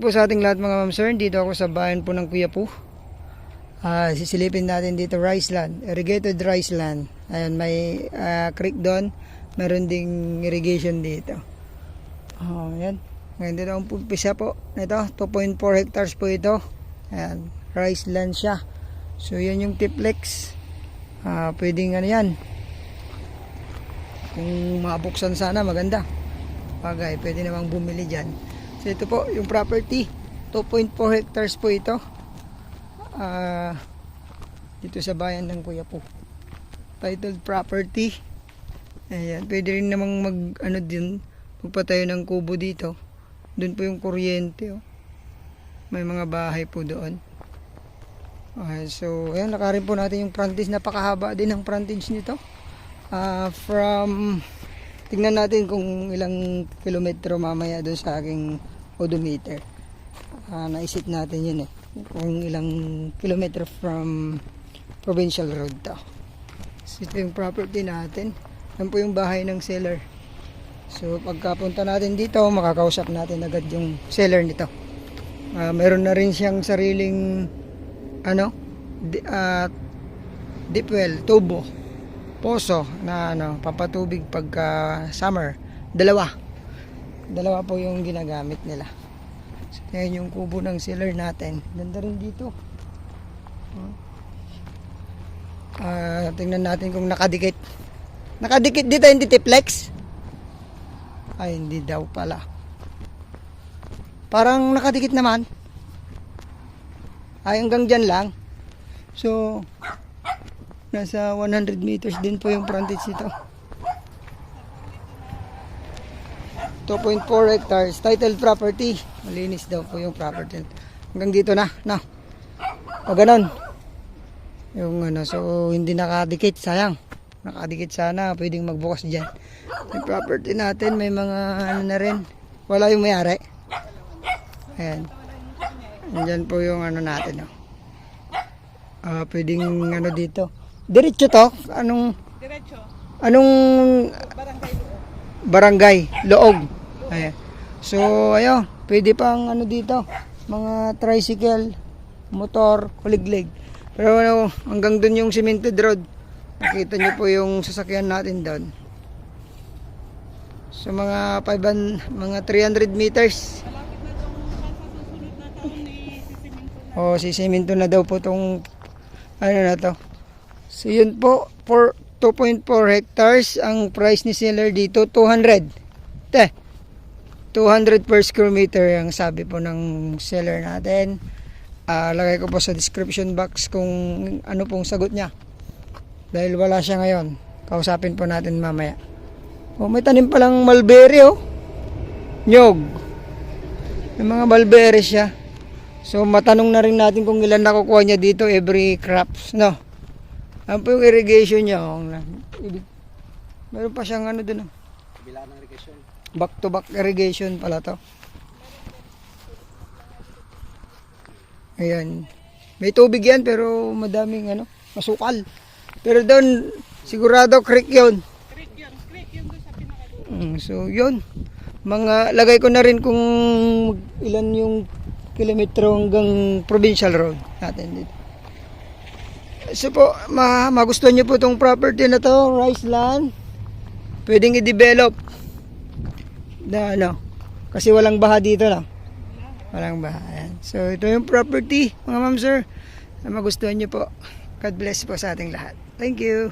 po sa ating lahat mga ma'am sir. Dito ako sa bayan po ng Kuya Po. Sisilipin natin dito rice land, irrigated rice land. Ayan, may creek doon. Meron ding irrigation dito. Ayan. Ngayon dito ang pupisa po. Ito, 2.4 hectares po ito. Ayan, rice land siya. So yan yung tiplex. Pwedeng ano yan. Kung mabuksan sana maganda. Bagay, pwede namang bumili dyan. So ito po yung property, 2.4 hectares po ito, dito sa bayan ng Kuya Po. Titled property. Ayan, pwede rin namang magpatayo ng kubo dito. Doon po yung kuryente, oh. May mga bahay po doon. So ayan, nakarin po natin yung frontage. Napakahaba din ang frontage nito. Tingnan natin kung ilang kilometro mamaya doon sa aking odometer. Naisip natin yun kung ilang kilometro from provincial road to. So ito yung property natin. Yan po yung bahay ng seller. So pagkapunta natin dito, makakausap natin agad yung seller nito. Meron na rin siyang sariling deep well, tubo, poso na papatubig pagka summer. Dalawa po yung ginagamit nila. So yan yung kubo ng seller natin. Ganda rin dito. Tingnan natin kung nakadikit dito, hindi tiplex. Ay, hindi daw pala. Parang nakadikit naman. Ay, hanggang dyan lang. So nasa 100 meters din po yung frontage nito. 2.4 hectares, titled property. Malinis daw po yung property. Hanggang dito na. O ganon. Yung so hindi nakadikit, sayang. Nakadikit sana, pwedeng magbukas dyan. Yung property natin, may mga na rin. Wala yung may-ari. Ayan. Andyan po yung natin. Pwedeng dito. Diretso to? Diretso. Anong barangay? Loog. Ayan. So, pwede pang dito. Mga tricycle, motor, kuliglig. Pero hanggang dun yung cemented road. Nakita nyo po yung sasakyan natin doon. So, mga 300 meters. Sisemento na daw po tong na to. So yun po, for 2.4 hectares, ang price ni seller dito 200 per square meter ang sabi po ng seller natin. Lagay ko po sa description box kung ano pong sagot niya, dahil wala siya ngayon. Kausapin po natin mamaya. May tanim palang mulberry, nyog. May mga mulberry siya. So matanong na rin natin kung ilan nakukuha niya dito every crops, Ano po yung irrigation niya? Meron pa siyang doon. Kabila ng irrigation. Back to back irrigation pala to. Ayan. May tubig yan pero madaming masukal. Pero doon sigurado creek yun. Creek yun doon sa pinakadulo. So yun. Lagay ko na rin kung ilan yung kilometro hanggang provincial road natin dito. So po, magustuhan nyo po itong property na to, rice land. Pwedeng i-develop na kasi walang baha dito walang baha. Ayan. So ito yung property mga ma'am sir, na magustuhan nyo po. God bless po sa ating lahat. Thank you.